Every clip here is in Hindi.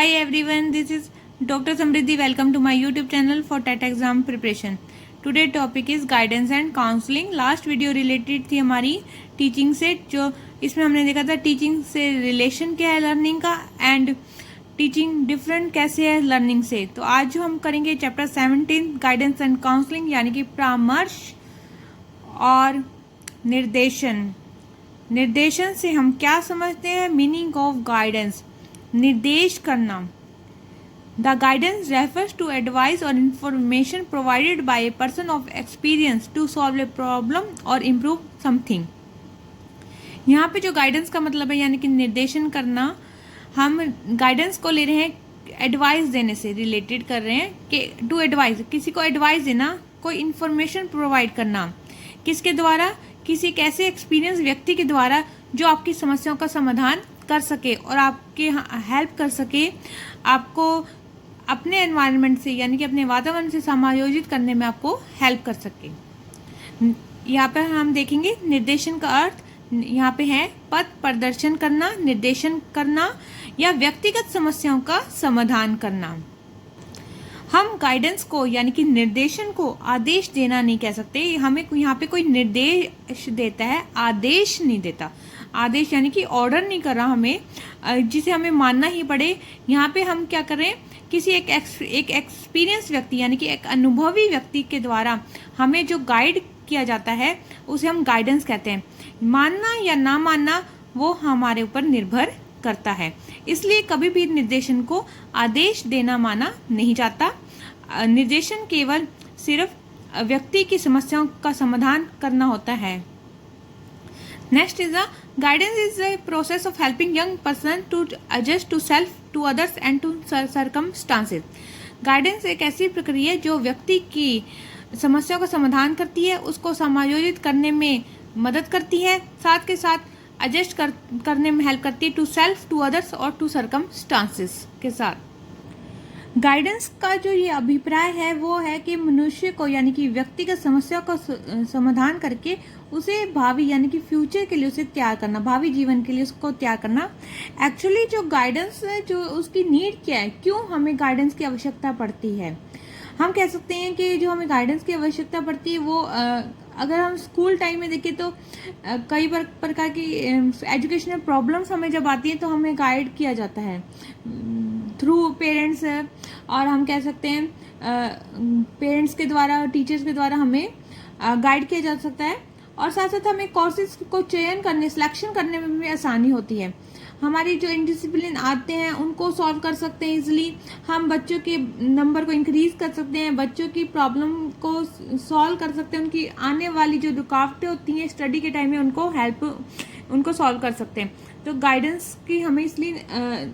Hi everyone, this is Dr. Samriddhi. Welcome to my YouTube channel for TET exam preparation. Today topic is guidance and counseling. Last video related थी हमारी टीचिंग से, जो इसमें हमने देखा था टीचिंग से रिलेशन क्या है लर्निंग का एंड टीचिंग डिफरेंट कैसे है लर्निंग से। तो आज जो हम करेंगे चैप्टर 17 गाइडेंस एंड काउंसलिंग, यानी कि परामर्श और निर्देशन। निर्देशन से हम क्या समझते हैं? मीनिंग ऑफ गाइडेंस, निर्देश करना। The guidance refers to advice और information provided by a person of experience to solve a problem और इम्प्रूव समथिंग। यहाँ पे जो गाइडेंस का मतलब है यानी कि निर्देशन करना, हम गाइडेंस को ले रहे हैं एडवाइस देने से रिलेटेड कर रहे हैं कि टू एडवाइस, किसी को एडवाइस देना, कोई इन्फॉर्मेशन प्रोवाइड करना। किसके द्वारा? किसी एक ऐसे एक्सपीरियंस व्यक्ति के द्वारा जो आपकी समस्याओं का समाधान कर सके और आपके हेल्प कर सके, आपको अपने एनवायरनमेंट से यानी कि अपने वातावरण से समायोजित करने में आपको हेल्प कर सके। यहाँ पे हम देखेंगे निर्देशन का अर्थ यहाँ पे है पथ प्रदर्शन करना, निर्देशन करना या व्यक्तिगत समस्याओं का समाधान करना। हम गाइडेंस को यानी कि निर्देशन को आदेश देना नहीं कह सकते। हमें यहाँ पे कोई निर्देश देता है, आदेश नहीं देता। आदेश यानी कि ऑर्डर नहीं कर रहा हमें, जिसे हमें मानना ही पड़े। यहाँ पे हम क्या कर रहे हैं? किसी एक एक्सपीरियंस व्यक्ति यानी कि एक अनुभवी व्यक्ति के द्वारा हमें जो गाइड किया जाता है उसे हम गाइडेंस कहते हैं। मानना या ना मानना वो हमारे ऊपर निर्भर करता है। इसलिए कभी भी निर्देशन को आदेश देना माना नहीं जाता। निर्देशन केवल सिर्फ व्यक्ति की समस्याओं का समाधान करना होता है। Next is the guidance is a process of helping young person to adjust to self, to others and to circumstances। Guidance एक ऐसी प्रक्रिया जो व्यक्ति की समस्याओं का समाधान करती है, उसको समायोजित करने में मदद करती है, साथ के साथ एडजस्ट करने में हेल्प करती है टू सेल्फ, टू अदर्स और टू सर्कमस्टांसेस के साथ। गाइडेंस का जो ये अभिप्राय है वो है कि मनुष्य को यानी कि व्यक्तिगत समस्याओं का समाधान करके उसे भावी यानी कि फ्यूचर के लिए उसे तैयार करना, भावी जीवन के लिए उसको तैयार करना। एक्चुअली जो गाइडेंस है, जो उसकी नीड क्या है, क्यों हमें गाइडेंस की आवश्यकता पड़ती है? हम कह सकते हैं कि जो हमें गाइडेंस की आवश्यकता पड़ती है वो अगर हम स्कूल टाइम में देखें तो कई प्रकार की एजुकेशनल प्रॉब्लम्स हमें जब आती हैं तो हमें गाइड किया जाता है थ्रू पेरेंट्स, और हम कह सकते हैं पेरेंट्स के द्वारा, टीचर्स के द्वारा हमें गाइड किया जा सकता है। और साथ साथ हमें कोर्सेज को चयन करने, सिलेक्शन करने में भी आसानी होती है। हमारी जो इनडिसिप्लिन आते हैं उनको सॉल्व कर सकते हैं इजीली। हम बच्चों के नंबर को इंक्रीज कर सकते हैं, बच्चों की प्रॉब्लम को सॉल्व कर सकते हैं, उनकी आने वाली जो रुकावटें होती हैं स्टडी के टाइम में उनको सॉल्व कर सकते हैं। तो गाइडेंस की हमें इसलिए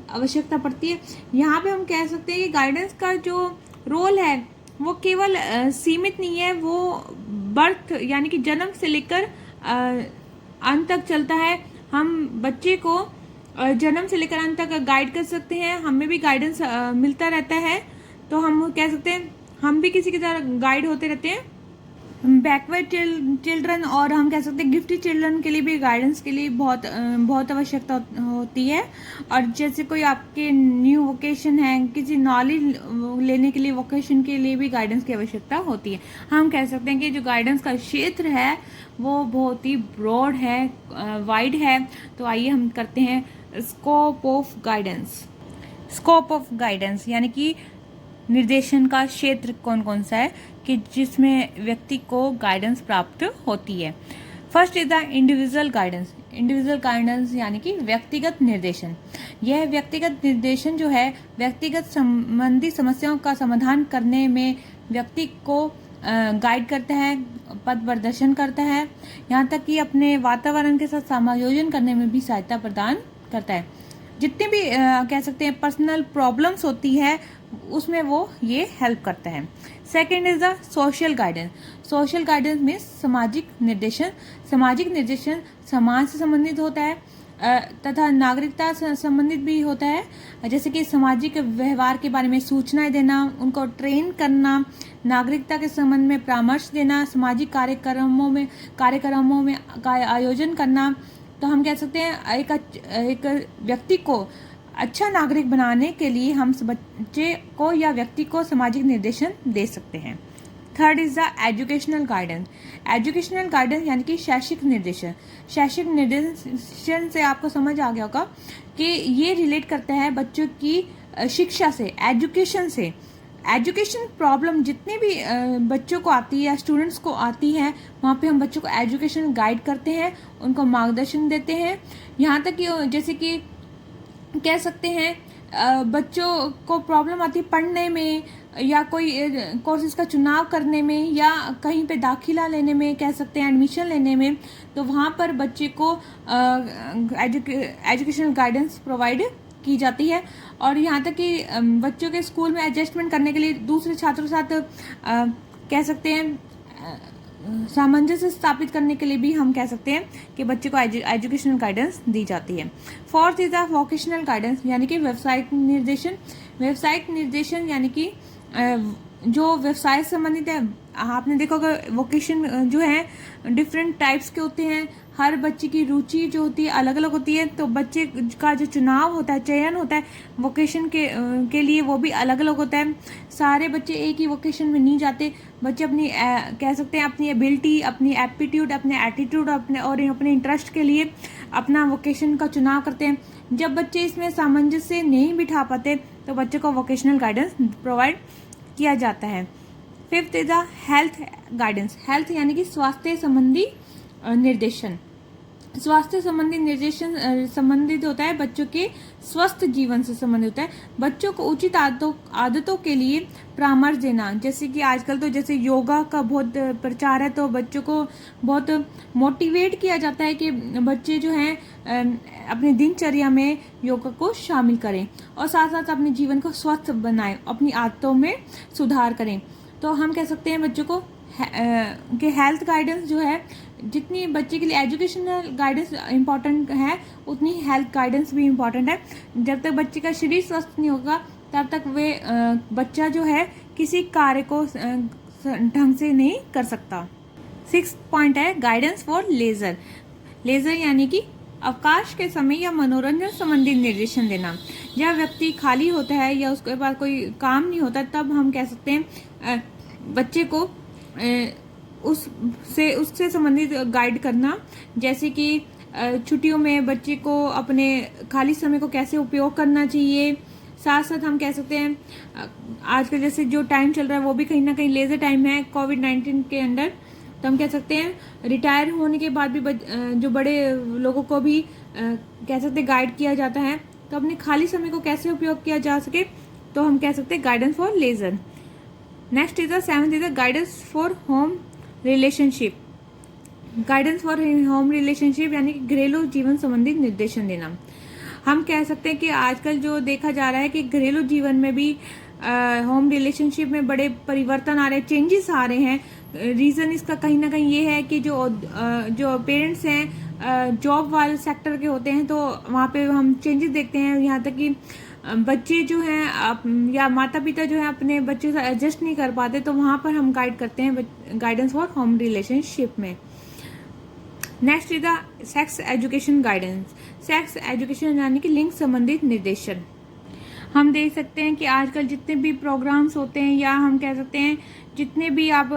आवश्यकता पड़ती है। यहाँ पे हम कह सकते हैं कि गाइडेंस का जो रोल है वो केवल सीमित नहीं है, वो बर्थ यानी कि जन्म से लेकर अंत तक चलता है। हम बच्चे को जन्म से लेकर अंत तक गाइड कर सकते हैं, हमें भी गाइडेंस मिलता रहता है। तो हम कह सकते हैं हम भी किसी की तरह गाइड होते रहते हैं। बैकवर्ड चिल्ड्रन और हम कह सकते हैं गिफ्टेड चिल्ड्रन के लिए भी गाइडेंस के लिए बहुत आवश्यकता होती है। और जैसे कोई आपके न्यू वोकेशन है, किसी नॉलेज लेने के लिए वोकेशन के लिए भी गाइडेंस की आवश्यकता होती है। हम कह सकते हैं कि जो गाइडेंस का क्षेत्र है वो बहुत ही ब्रॉड है, वाइड है। तो आइए हम करते हैं scope of guidance. Scope of guidance यानी कि निर्देशन का क्षेत्र कौन कौन सा है कि जिसमें व्यक्ति को गाइडेंस प्राप्त होती है। First is the individual guidance. Individual guidance यानी कि व्यक्तिगत निर्देशन। यह व्यक्तिगत निर्देशन जो है व्यक्तिगत संबंधी समस्याओं का समाधान करने में व्यक्ति को गाइड करता है, पथ प्रदर्शन करता है, यहाँ तक कि अपने वातावरण के साथ समायोजन करने में भी सहायता प्रदान करता है। जितनी भी कह सकते हैं पर्सनल प्रॉब्लम्स होती है उसमें वो ये हेल्प करता है। Second is the social guidance. Social guidance में सामाजिक निर्देशन। सामाजिक निर्देशन समाज से संबंधित होता है तथा नागरिकता से संबंधित भी होता है। जैसे कि सामाजिक व्यवहार के बारे में सूचनाएं देना, उनको ट्रेन करना, नागरिकता के संबंध में परामर्श देना, सामाजिक कार्यक्रमों में का आयोजन करना। तो हम कह सकते हैं एक व्यक्ति को अच्छा नागरिक बनाने के लिए हम बच्चे को या व्यक्ति को सामाजिक निर्देशन दे सकते हैं। Third is the educational guidance. Educational guidance यानी कि शैक्षिक निर्देशन। शैक्षिक निर्देशन से आपको समझ आ गया होगा कि ये रिलेट करता है बच्चों की शिक्षा से, एजुकेशन से। एजुकेशन प्रॉब्लम जितने भी बच्चों को आती है या स्टूडेंट्स को आती है, वहाँ पे हम बच्चों को एजुकेशन गाइड करते हैं, उनको मार्गदर्शन देते हैं। यहाँ तक कि जैसे कि कह सकते हैं बच्चों को प्रॉब्लम आती है पढ़ने में या कोई कोर्सेज का चुनाव करने में या कहीं पे दाखिला लेने में, कह सकते हैं एडमिशन लेने में, तो वहाँ पर बच्चे को एजुकेशनल गाइडेंस प्रोवाइड की जाती है। और यहाँ तक कि बच्चों के स्कूल में एडजस्टमेंट करने के लिए दूसरे छात्रों के साथ कह सकते हैं सामंजस्य स्थापित करने के लिए भी हम कह सकते हैं कि बच्चे को एजुकेशनल गाइडेंस दी जाती है। Fourth is the vocational guidance यानी कि व्यावसायिक निर्देशन। व्यावसायिक निर्देशन यानी कि जो व्यवसाय से संबंधित है। आपने देखा होगा वोकेशन जो है डिफरेंट टाइप्स के होते हैं, हर बच्चे की रुचि जो होती है अलग अलग होती है, तो बच्चे का जो चुनाव होता है, चयन होता है वोकेशन के लिए, वो भी अलग अलग होता है। सारे बच्चे एक ही वोकेशन में नहीं जाते। बच्चे अपनी कह सकते हैं अपनी एबिलिटी, अपनी एप्टीट्यूड, अपने एटीट्यूड अपने इंटरेस्ट के लिए अपना वोकेशन का चुनाव करते हैं। जब बच्चे इसमें सामंजस्य नहीं बिठा पाते तो बच्चे को वोकेशनल गाइडेंस प्रोवाइड किया जाता है। Fifth is the health guidance. Health यानी कि स्वास्थ्य संबंधी निर्देशन। स्वास्थ्य संबंधी निर्देशन संबंधित होता है बच्चों के स्वस्थ जीवन से संबंधित होता है। बच्चों को उचित आदतों के लिए परामर्श देना, जैसे कि आजकल तो जैसे योगा का बहुत प्रचार है, तो बच्चों को बहुत मोटिवेट किया जाता है कि बच्चे जो हैं अपनी दिनचर्या में योगा को शामिल करें और साथ साथ अपने जीवन को स्वस्थ बनाएं, अपनी आदतों में सुधार करें। तो हम कह सकते हैं बच्चों को कि हेल्थ गाइडेंस जो है, जितनी बच्चे के लिए एजुकेशनल गाइडेंस इम्पॉर्टेंट है उतनी हेल्थ गाइडेंस भी इम्पॉर्टेंट है। जब तक बच्चे का शरीर स्वस्थ नहीं होगा तब तक वे बच्चा जो है किसी कार्य को ढंग से नहीं कर सकता। 6th पॉइंट है गाइडेंस फॉर लेजर। लेजर यानी कि अवकाश के समय या मनोरंजन संबंधी निर्देशन देना। जब व्यक्ति खाली होता है या उसके पास कोई काम नहीं होता तब हम कह सकते हैं बच्चे को उससे संबंधित गाइड करना, जैसे कि छुट्टियों में बच्चे को अपने खाली समय को कैसे उपयोग करना चाहिए। साथ साथ हम कह सकते हैं आजकल जैसे जो टाइम चल रहा है वो भी कहीं ना कहीं लेजर टाइम है कोविड-19 के अंडर, तो हम कह सकते हैं रिटायर होने के बाद भी जो बड़े लोगों को भी कह सकते हैं गाइड किया जाता है, तो अपने खाली समय को कैसे उपयोग किया जा सके, तो हम कह सकते हैं guidance for leisure. Next is the 7th is the guidance for home relationship. Guidance for home relationship यानी कि घरेलू जीवन संबंधी निर्देशन देना। हम कह सकते हैं कि आजकल जो देखा जा रहा है कि घरेलू जीवन में भी होम रिलेशनशिप में बड़े परिवर्तन आ रहे हैं, चेंजेस आ रहे हैं। रीज़न इसका कहीं ना कहीं ये है कि जो पेरेंट्स हैं जॉब वाले सेक्टर के होते हैं, तो वहाँ पे हम चेंजेस देखते हैं। यहाँ तक कि बच्चे जो हैं या माता पिता जो हैं अपने बच्चों से एडजस्ट नहीं कर पाते, तो वहाँ पर हम गाइड करते हैं गाइडेंस फॉर होम रिलेशनशिप में। Next is the sex education guidance. Sex education यानी कि लिंग संबंधित निर्देशन। हम देख सकते हैं कि आजकल जितने भी प्रोग्राम्स होते हैं या हम कह सकते हैं जितने भी आप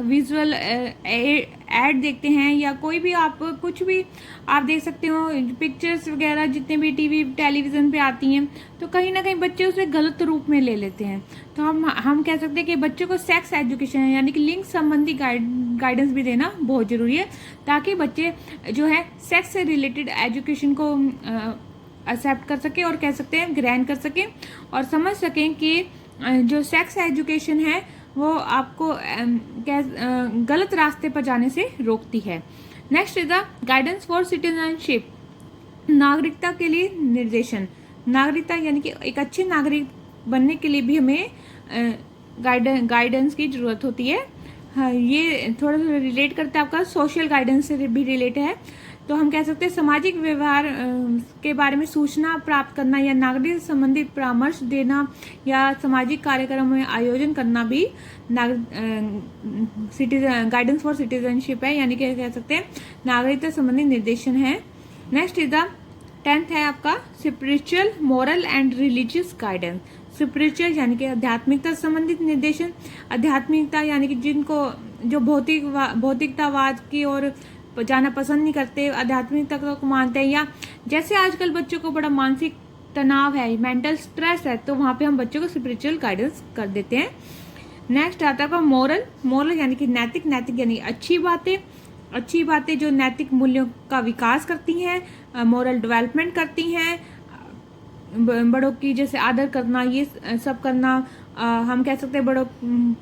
विजुअल ऐड देखते हैं या कोई भी आप कुछ भी आप देख सकते हो, पिक्चर्स वगैरह जितने भी टीवी टेलीविज़न पे आती हैं, तो कहीं ना कहीं बच्चे उसे गलत रूप में ले लेते हैं। तो हम कह सकते हैं कि बच्चों को सेक्स एजुकेशन यानी कि लिंग संबंधी गाइडेंस भी देना बहुत ज़रूरी है, ताकि बच्चे जो है सेक्स से रिलेटेड एजुकेशन को एक्सेप्ट कर सके और कह सकते हैं ग्रहण कर सकें और समझ सकें कि जो सेक्स एजुकेशन है वो आपको गलत रास्ते पर जाने से रोकती है। Next is the guidance for citizenship. नागरिकता के लिए निर्देशन। नागरिकता यानी कि एक अच्छे नागरिक बनने के लिए भी हमें गाइडेंस की जरूरत होती है। हाँ, ये थोड़ा सा रिलेट करता है आपका सोशल गाइडेंस से भी रिलेट है। तो हम कह सकते हैं सामाजिक व्यवहार के बारे में सूचना प्राप्त करना या नागरिक संबंधित परामर्श देना या सामाजिक कार्यक्रमों में आयोजन करना भी गाइडेंस फॉर सिटीजनशिप है, यानी कि कह सकते हैं नागरिकता संबंधी निर्देशन है। नेक्स्ट इज द 10th है आपका spiritual, moral and religious guidance. Spiritual यानी कि आध्यात्मिकता से संबंधित निर्देशन, आध्यात्मिकता यानी कि जिनको जो भौतिकतावाद की ओर जाना पसंद नहीं करते, आध्यात्मिकता को मानते हैं, या जैसे आजकल बच्चों को बड़ा मानसिक तनाव है, मेंटल स्ट्रेस है, तो वहाँ पे हम बच्चों को स्पिरिचुअल गाइडेंस कर देते हैं। नेक्स्ट आता है मोरल। मोरल यानी कि नैतिक, नैतिक यानी अच्छी बातें जो नैतिक मूल्यों का विकास करती हैं, मोरल डेवलपमेंट करती हैं, बड़ों की जैसे आदर करना, ये सब करना, हम कह सकते हैं बड़ों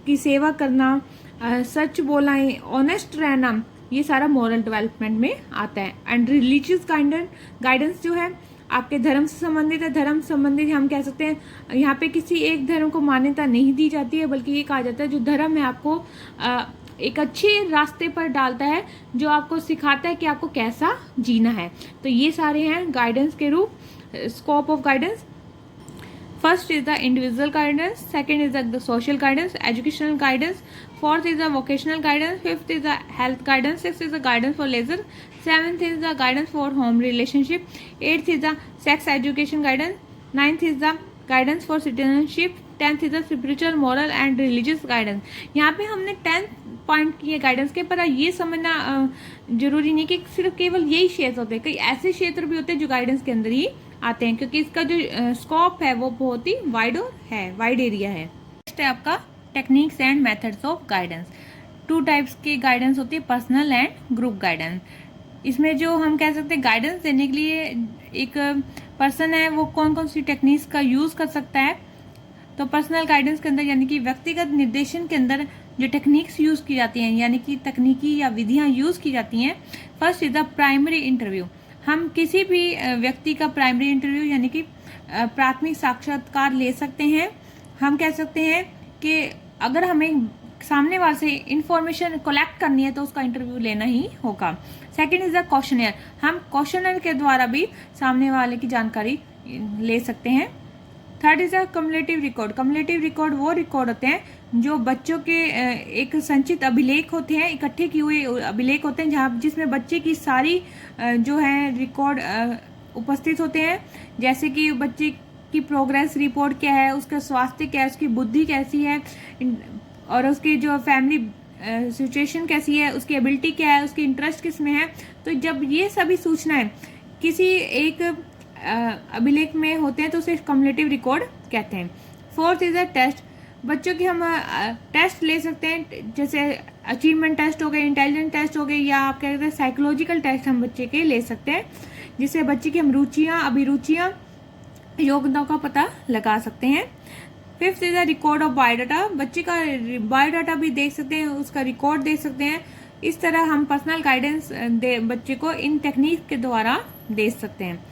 की सेवा करना, सच बोलना, ऑनेस्ट रहना, ये सारा मोरल डेवलपमेंट में आता है। एंड रिलीजियस गाइडेंस जो है आपके धर्म से संबंधित है। धर्म संबंधित हम कह सकते हैं यहाँ पे किसी एक धर्म को मान्यता नहीं दी जाती है, बल्कि ये कहा जाता है जो धर्म है आपको एक अच्छे रास्ते पर डालता है, जो आपको सिखाता है कि आपको कैसा जीना है। तो ये सारे हैं गाइडेंस के रूप, scope of guidance. First is the individual guidance, second is the social guidance, educational guidance, fourth is the vocational guidance, fifth is the health guidance, sixth is the guidance for leisure, seventh is the guidance for home relationship, eighth is the sex education guidance, ninth is the guidance for citizenship, 10th is the spiritual, moral and religious guidance. यहाँ पे हमने 10 पॉइंट किए गाइडेंस के, पर ये समझना जरूरी नहीं कि सिर्फ केवल यही क्षेत्र होते हैं, कई ऐसे क्षेत्र भी होते हैं जो गाइडेंस के अंदर ही आते हैं, क्योंकि इसका जो स्कोप है वो बहुत ही वाइड एरिया है। नेक्स्ट है आपका techniques and methods of guidance. 2 types की गाइडेंस होती है, पर्सनल एंड ग्रुप गाइडेंस। इसमें जो हम कह सकते हैं गाइडेंस देने के लिए एक पर्सन है, वो कौन कौन सी टेक्निक्स का यूज कर सकता है। तो पर्सनल गाइडेंस के अंदर यानी कि व्यक्तिगत निर्देशन के अंदर जो टेक्निक्स यूज की जाती हैं, यानी कि तकनीकी या विधियां यूज की जाती हैं। First is the primary interview. हम किसी भी व्यक्ति का प्राइमरी इंटरव्यू यानी कि प्राथमिक साक्षात्कार ले सकते हैं। हम कह सकते हैं कि अगर हमें सामने वाले से इंफॉर्मेशन कलेक्ट करनी है तो उसका इंटरव्यू लेना ही होगा। Second is the questioner. हम क्वेश्चनर के द्वारा भी सामने वाले की जानकारी ले सकते हैं। Third is the cumulative record. Cumulative record वो रिकॉर्ड होते हैं जो बच्चों के एक संचित अभिलेख होते हैं, इकट्ठे किए हुए अभिलेख होते हैं, जहाँ जिसमें बच्चे की सारी जो है रिकॉर्ड उपस्थित होते हैं, जैसे कि बच्चे की प्रोग्रेस रिपोर्ट क्या है, उसका स्वास्थ्य क्या है, उसकी बुद्धि कैसी है, और उसकी जो फैमिली सिचुएशन कैसी है, उसकी एबिलिटी क्या है, उसकी इंटरेस्ट किस में है। तो जब ये सभी सूचनाएं किसी एक अभिलेख में होते हैं तो उसे कम्युलेटिव रिकॉर्ड कहते हैं। Fourth is a test. बच्चों की हम टेस्ट ले सकते हैं, जैसे अचीवमेंट टेस्ट हो गए, इंटेलिजेंस टेस्ट हो गए, या आप क्या कहते हैं साइकोलॉजिकल टेस्ट हम बच्चे के ले सकते हैं, जिससे बच्चे की हम रुचियाँ, अभिरुचियाँ, योग्यताओं का पता लगा सकते हैं। Fifth is the record of biodata. बच्चे का बायोडाटा भी देख सकते हैं, उसका रिकॉर्ड देख सकते हैं। इस तरह हम पर्सनल गाइडेंस बच्चे को इन टेक्निक के द्वारा दे सकते हैं।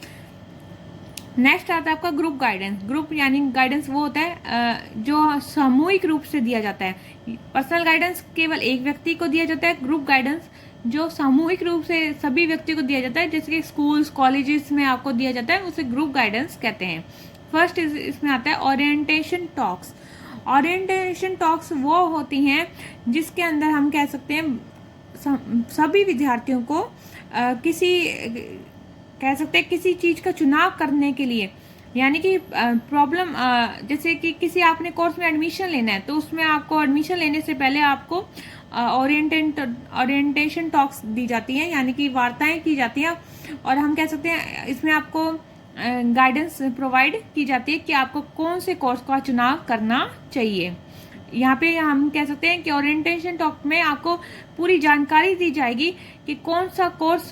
नेक्स्ट आता है आपका ग्रुप गाइडेंस। ग्रुप यानी गाइडेंस वो होता है जो सामूहिक रूप से दिया जाता है। पर्सनल गाइडेंस केवल एक व्यक्ति को दिया जाता है, ग्रुप गाइडेंस जो सामूहिक रूप से सभी व्यक्तियों को दिया जाता है, जैसे कि स्कूल्स कॉलेजेस में आपको दिया जाता है, उसे ग्रुप गाइडेंस कहते हैं। फर्स्ट इसमें आता है ओरिएंटेशन टॉक्स। ओरिएंटेशन टॉक्स वो होती हैं जिसके अंदर हम कह सकते हैं सभी विद्यार्थियों को किसी चीज का चुनाव करने के लिए, यानी कि प्रॉब्लम जैसे कि किसी आपने कोर्स में एडमिशन लेना है, तो उसमें आपको एडमिशन लेने से पहले आपको ओरिएंटेशन टॉक्स दी जाती हैं, यानी कि वार्ताएं की जाती हैं, और हम कह सकते हैं इसमें आपको गाइडेंस प्रोवाइड की जाती है कि आपको कौन से कोर्स का चुनाव करना चाहिए। यहाँ पे हम कह सकते हैं कि ओरिएंटेशन टॉक में आपको पूरी जानकारी दी जाएगी कि कौन सा कोर्स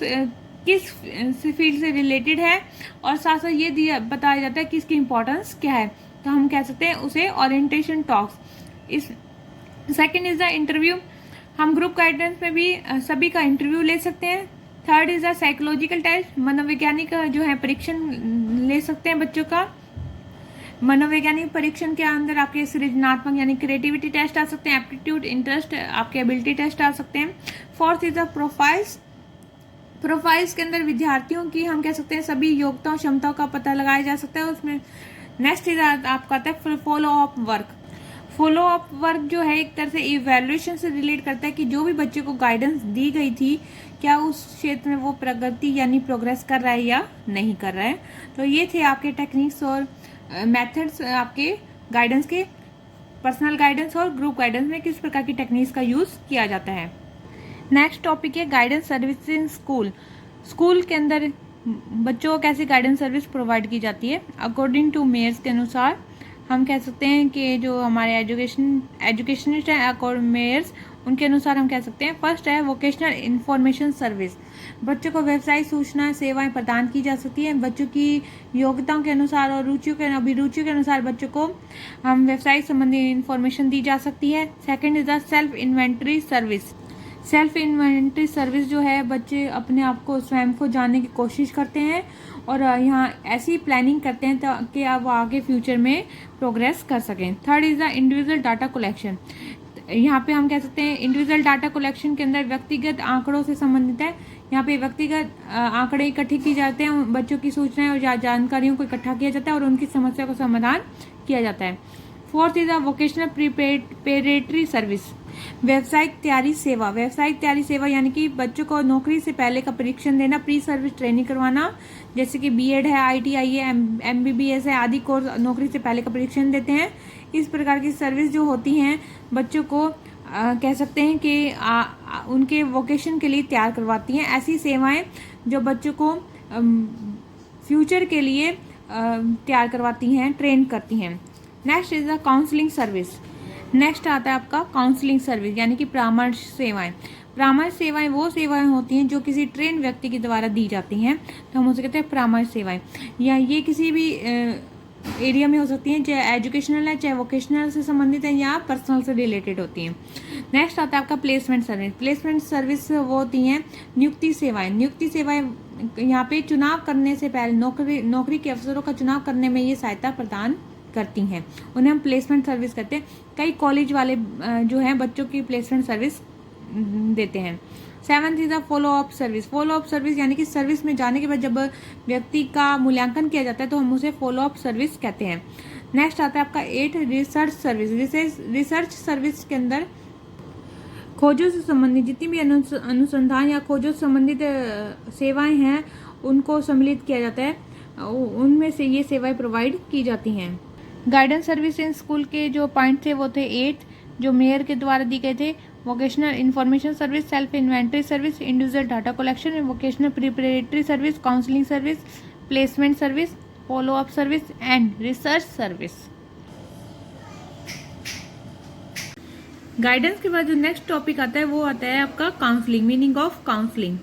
किस फील्ड से रिलेटेड है, और साथ साथ ये बताया जाता है कि इसकी इम्पोर्टेंस क्या है। तो हम कह सकते हैं उसे ओरिएंटेशन टॉक्स। इस सेकंड इज द इंटरव्यू। हम ग्रुप गाइडेंस में भी सभी का इंटरव्यू ले सकते हैं। Third is the psychological test. मनोवैज्ञानिक जो है परीक्षण ले सकते हैं बच्चों का। मनोवैज्ञानिक परीक्षण के अंदर आपके सृजनात्मक यानी क्रिएटिविटी टेस्ट आ सकते हैं, एप्टीट्यूड, इंटरेस्ट, आपके एबिलिटी टेस्ट आ सकते हैं। Fourth is the profiles. Profiles के अंदर विद्यार्थियों की हम कह सकते हैं सभी योग्यताओं क्षमताओं का पता लगाया जा सकता है उसमें। नेक्स्ट इज आपका आता है follow up work. Follow up work जो है एक तरह से इवैल्यूएशन से रिलेट करता है कि जो भी बच्चे को गाइडेंस दी गई थी क्या उस क्षेत्र में वो प्रगति यानी प्रोग्रेस कर रहा है या नहीं कर रहा है। तो ये थे आपके टेक्निक्स और मेथड्स आपके गाइडेंस के, पर्सनल गाइडेंस और ग्रुप गाइडेंस में किस प्रकार की टेक्निक्स का यूज किया जाता है। नेक्स्ट टॉपिक है guidance service in school. School के अंदर बच्चों को कैसे गाइडेंस सर्विस प्रोवाइड की जाती है। अकॉर्डिंग टू मेयर्स के अनुसार हम कह सकते हैं कि जो हमारे एजुकेशनिस्ट हैं मेयर्स, उनके अनुसार हम कह सकते हैं फर्स्ट है वोकेशनल इंफॉर्मेशन सर्विस। बच्चों को व्यावसायिक सूचना सेवाएं प्रदान की जा सकती हैं। बच्चों की योग्यताओं के अनुसार और अभिरुचियों के अनुसार बच्चों को हम व्यवसायिक संबंधी इंफॉर्मेशन दी जा सकती है। Second is the self inventory service. Self inventory service जो है बच्चे अपने आप को स्वयं को जानने की कोशिश करते हैं और यहाँ ऐसी प्लानिंग करते हैं ताकि आप वो आगे फ्यूचर में प्रोग्रेस कर सकें। Third is the individual data collection. यहाँ पे हम कह सकते हैं इंडिविजुअल डाटा कलेक्शन के अंदर व्यक्तिगत आंकड़ों से संबंधित है। यहाँ पे व्यक्तिगत आंकड़े इकट्ठे किए जाते हैं, बच्चों की सूचनाएं और जानकारियों को इकट्ठा किया जाता है और उनकी समस्या का समाधान किया जाता है। Fourth is the vocational preparatory service. व्यावसायिक तैयारी सेवा। व्यावसायिक तैयारी सेवा यानी कि बच्चों को नौकरी से पहले का परीक्षण देना, प्री सर्विस ट्रेनिंग करवाना, जैसे कि बीएड है, आईटीआई है, एमबीबीएस है आदि कोर्स नौकरी से पहले का परीक्षण देते हैं। इस प्रकार की सर्विस जो होती हैं बच्चों को कह सकते हैं कि उनके वोकेशन के लिए तैयार करवाती हैं। ऐसी सेवाएं जो बच्चों को फ्यूचर के लिए तैयार करवाती हैं, ट्रेन करती हैं। Next is the counselling service. Next आता है आपका काउंसलिंग सर्विस यानी कि परामर्श सेवाएं। परामर्श सेवाएं वो सेवाएं होती हैं जो किसी ट्रेन व्यक्ति के द्वारा दी जाती हैं, तो हम उसे कहते हैं परामर्श सेवाएं। या ये किसी भी एरिया में हो सकती हैं, चाहे एजुकेशनल है, चाहे वोकेशनल से संबंधित है या पर्सनल से रिलेटेड होती हैं। नेक्स्ट आता है आपका प्लेसमेंट सर्विस। प्लेसमेंट सर्विस वो होती हैं नियुक्ति सेवाएं। नियुक्ति सेवाएं यहाँ पे चुनाव करने से पहले नौकरी के अवसरों का चुनाव करने में ये सहायता प्रदान करती हैं, उन्हें हम प्लेसमेंट सर्विस कहते हैं। कई कॉलेज वाले जो हैं बच्चों की प्लेसमेंट सर्विस देते हैं। Seventh is the follow up service. Follow up service यानी कि सर्विस में जाने के बाद जब व्यक्ति का मूल्यांकन किया जाता है तो हम उसे फॉलो अप सर्विस कहते हैं। नेक्स्ट आता है आपका 8 रिसर्च सर्विस। रिसर्च सर्विस के अंदर खोजों से संबंधित जितनी भी अनुसंधान या खोजों से संबंधित सेवाएं हैं उनको सम्मिलित किया जाता है, उनमें से ये सेवाएं प्रोवाइड की जाती हैं। गाइडेंस सर्विस इन स्कूल के जो पॉइंट थे वो थे 8 जो मेयर के द्वारा दी गए थे। Vocational information service, self inventory service, individual data collection, vocational preparatory service, counselling service, placement service, follow up service and research service. Guidance के बाद जो नेक्स्ट टॉपिक आता है वो आता है आपका काउंसलिंग। Meaning of counselling.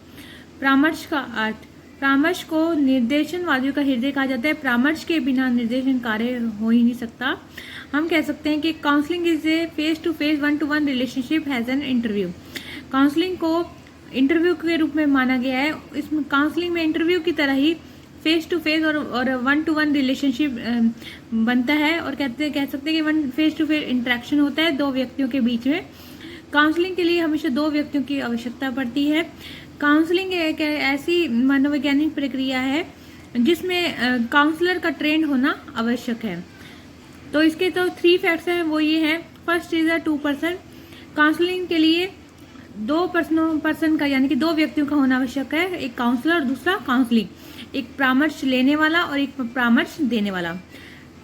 परामर्श का अर्थ। परामर्श को निर्देशनवादियों का हृदय कहा जाता है। परामर्श के बिना निर्देशन कार्य हो ही नहीं सकता। हम कह सकते हैं कि counselling is a face to face 1-to-1 relationship has an interview. Counselling को इंटरव्यू के रूप में माना गया है। इसमें काउंसलिंग में इंटरव्यू की तरह ही फेस टू फेस और 1-to-1 रिलेशनशिप बनता है और कह सकते हैं कि फेस टू फेस इंटरेक्शन होता है दो व्यक्तियों के बीच में। काउंसलिंग के लिए हमेशा दो व्यक्तियों की आवश्यकता पड़ती है। काउंसलिंग एक ऐसी मनोवैज्ञानिक प्रक्रिया है जिसमें काउंसलर का ट्रेंड होना आवश्यक है। तो इसके तो 3 फैक्ट्स हैं, वो ये हैं। First is 2 person. काउंसलिंग के लिए 2 पर्सन का यानी कि 2 व्यक्तियों का होना आवश्यक है, एक काउंसलर और दूसरा काउंसलिंग, एक परामर्श लेने वाला और एक परामर्श देने वाला।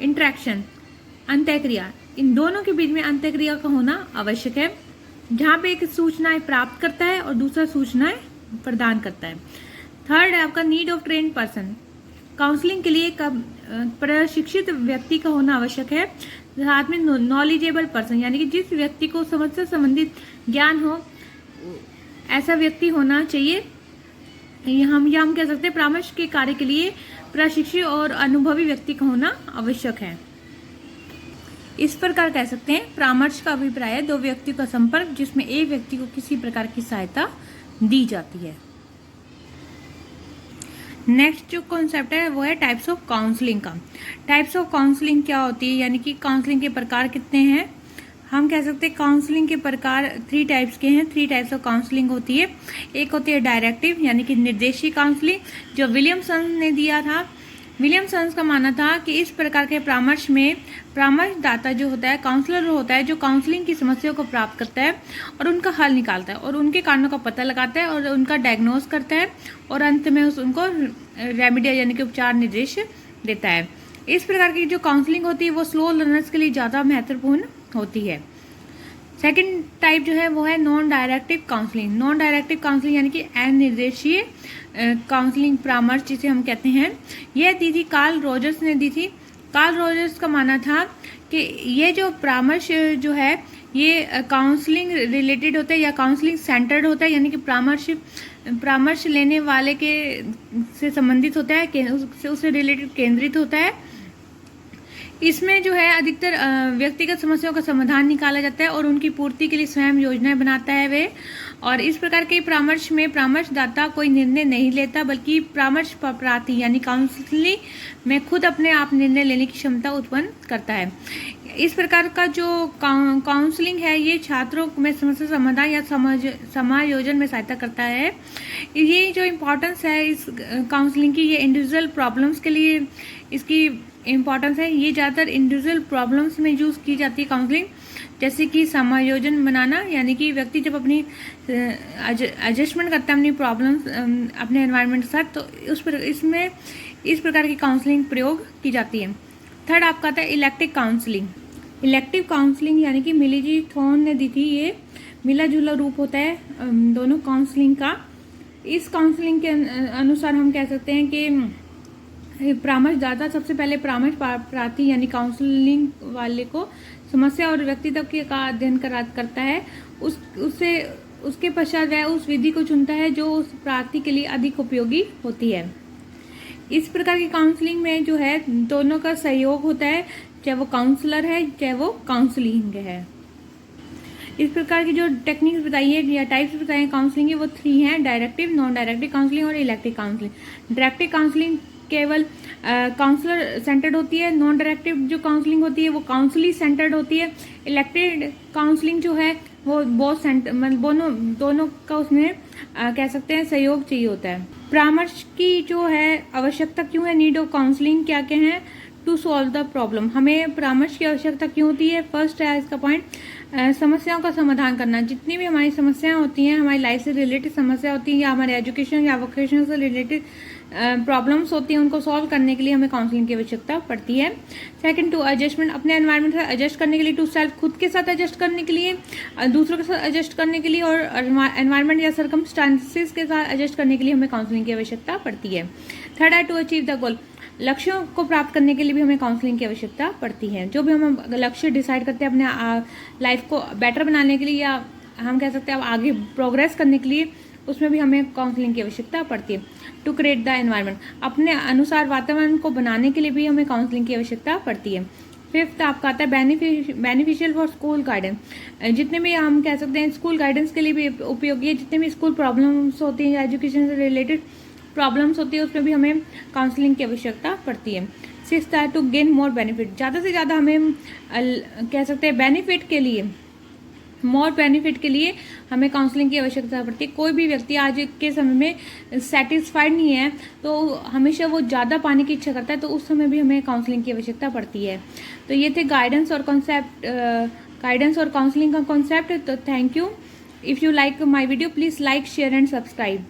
इंटरेक्शन, अंतःक्रिया, इन दोनों के बीच में अंतःक्रिया का होना आवश्यक है, जहां पे एक सूचनाएं प्राप्त करता है और दूसरा सूचनाएं प्रदान करता है। थर्ड है आपका need of train person. Counselling के लिए एक प्रशिक्षित व्यक्ति का होना आवश्यक है, साथ में नॉलेजेबल पर्सन यानी कि जिस व्यक्ति को समस्या संबंधित ज्ञान हो ऐसा व्यक्ति होना चाहिए। हम कह सकते हैं परामर्श के कार्य के लिए प्रशिक्षित और अनुभवी व्यक्ति का होना आवश्यक है। इस प्रकार कह सकते हैं परामर्श का अभिप्राय है 2 व्यक्तियों का संपर्क जिसमें एक व्यक्ति को किसी प्रकार की सहायता दी जाती है। नेक्स्ट जो कॉन्सेप्ट है वो है टाइप्स ऑफ काउंसलिंग का। टाइप्स ऑफ काउंसलिंग क्या होती है यानी कि काउंसलिंग के प्रकार कितने हैं। हम कह सकते हैं काउंसलिंग के प्रकार 3 टाइप्स के हैं। 3 टाइप्स ऑफ काउंसलिंग होती है। एक होती है डायरेक्टिव यानी कि निर्देशी काउंसलिंग जो विलियमसन ने दिया था विलियमसन का मानना था कि इस प्रकार के परामर्श में परामर्शदाता जो होता है, काउंसलर होता है, जो काउंसलिंग की समस्याओं को प्राप्त करता है और उनका हल निकालता है और उनके कारणों का पता लगाता है और उनका डायग्नोस करता है और अंत में उनको रेमेडी यानी कि उपचार निर्देश देता है। इस प्रकार की जो काउंसलिंग होती है वो स्लो लर्नर्स के लिए ज़्यादा महत्वपूर्ण होती है। सेकंड टाइप जो है वो है non directive counselling. Non directive counselling यानी कि अनिर्देशीय काउंसलिंग परामर्श जिसे हम कहते हैं, यह दी थी कार्ल रॉजर्स ने दी थी। कार्ल रॉजर्स का मानना था कि ये जो परामर्श जो है ये काउंसलिंग रिलेटेड होता है या काउंसलिंग सेंटर्ड होता है, यानी कि परामर्श लेने वाले के से संबंधित होता है, उससे रिलेटेड केंद्रित होता है। इसमें जो है अधिकतर व्यक्तिगत समस्याओं का समाधान निकाला जाता है और उनकी पूर्ति के लिए स्वयं योजनाएं बनाता है वे। और इस प्रकार के परामर्श में परामर्शदाता कोई निर्णय नहीं लेता, बल्कि परामर्श प्रार्थी यानी काउंसलिंग में खुद अपने आप निर्णय लेने की क्षमता उत्पन्न करता है। इस प्रकार का जो काउंसलिंग है ये छात्रों में समस्या समाधान या समायोजन में सहायता करता है। ये जो इम्पोर्टेंस है इस काउंसलिंग की, ये इंडिविजुअल प्रॉब्लम्स के लिए इसकी इम्पोर्टेंस है। ये ज़्यादातर इंडिविजुअल प्रॉब्लम्स में यूज़ की जाती है काउंसलिंग, जैसे कि समायोजन बनाना, यानी कि व्यक्ति जब अपनी एडजस्टमेंट करता है अपनी प्रॉब्लम्स अपने एनवायरनमेंट के साथ, तो इसमें इस प्रकार की काउंसलिंग प्रयोग की जाती है। थर्ड आपका आता है इलेक्टिव काउंसलिंग। इलेक्टिव काउंसलिंग यानी कि मिली जी थॉर्न ने दी थी, ये मिला जुला रूप होता है दोनों काउंसलिंग का। इस काउंसलिंग के अनुसार हम कह सकते हैं कि परामर्शदाता सबसे पहले परामर्श प्रार्थी यानी काउंसलिंग वाले को समस्या और व्यक्तित्व का अध्ययन करता है। उसके पश्चात वह उस विधि को चुनता है जो उस प्रार्थी के लिए अधिक उपयोगी होती है। इस प्रकार की काउंसलिंग में जो है दोनों का सहयोग होता है, चाहे वो काउंसलर है चाहे वो काउंसलिंग है। इस प्रकार की जो टेक्निक्स बताई है या टाइप्स बताए काउंसलिंग के वो 3 हैं, डायरेक्टिव, नॉन डायरेक्टिव काउंसलिंग और इलेक्टिव काउंसलिंग। डायरेक्टिव काउंसलिंग केवल काउंसलर सेंटर्ड होती है। नॉन डायरेक्टिव जो काउंसलिंग होती है वो काउंसली सेंटर्ड होती है। इलेक्टिव काउंसलिंग जो है वो बहुत मतलब दोनों का उसमें कह सकते हैं सहयोग चाहिए होता है। परामर्श की जो है आवश्यकता क्यों है, नीड ऑफ काउंसलिंग क्या क्या है, टू सॉल्व द प्रॉब्लम, हमें परामर्श की आवश्यकता क्यों होती है। फर्स्ट है इसका पॉइंट, समस्याओं का समाधान करना। जितनी भी हमारी समस्याएं होती हैं, हमारी लाइफ से रिलेटेड समस्या होती है या हमारे एजुकेशन या वोकेशन से रिलेटेड प्रॉब्लम्स होती हैं, उनको सॉल्व करने के लिए हमें काउंसलिंग की आवश्यकता पड़ती है। सेकंड, टू एडजस्टमेंट, अपने एनवायरनमेंट से एडजस्ट करने के लिए। टू सेल्फ, खुद के साथ एडजस्ट करने के लिए, दूसरों के साथ एडजस्ट करने के लिए और एनवायरनमेंट या सर्कमस्टांसेस के साथ एडजस्ट करने के लिए हमें काउंसलिंग की आवश्यकता पड़ती है। थर्ड है टू अचीव द गोल, लक्ष्यों को प्राप्त करने के लिए भी हमें काउंसलिंग की आवश्यकता पड़ती है। जो भी हम लक्ष्य डिसाइड करते हैं अपने लाइफ को बेटर बनाने के लिए या हम कह सकते हैं आगे प्रोग्रेस करने के लिए, उसमें भी हमें काउंसलिंग की आवश्यकता पड़ती है। टू क्रिएट द एनवायरनमेंट, अपने अनुसार वातावरण को बनाने के लिए भी हमें काउंसलिंग की आवश्यकता पड़ती है। फिफ्थ आपका आता है बेनिफिशियल फॉर स्कूल गाइडेंस, जितने भी हम कह सकते हैं स्कूल गाइडेंस के लिए भी उपयोगी है। जितने भी स्कूल प्रॉब्लम्स होती हैं या एजुकेशन से रिलेटेड प्रॉब्लम्स होती है उसमें भी हमें काउंसलिंग की आवश्यकता पड़ती है। सिक्स्थ है टू गेन मोर बेनिफिट, ज़्यादा से ज़्यादा हमें कह सकते हैं बेनिफिट के लिए, मोर बेनिफिट के लिए हमें काउंसलिंग की आवश्यकता पड़ती है। कोई भी व्यक्ति आज के समय में सेटिस्फाइड नहीं है तो हमेशा वो ज़्यादा पाने की इच्छा करता है, तो उस समय भी हमें काउंसलिंग की आवश्यकता पड़ती है। तो ये थे गाइडेंस और काउंसलिंग का कॉन्सेप्ट। तो thank you. If you like my video please like share and subscribe.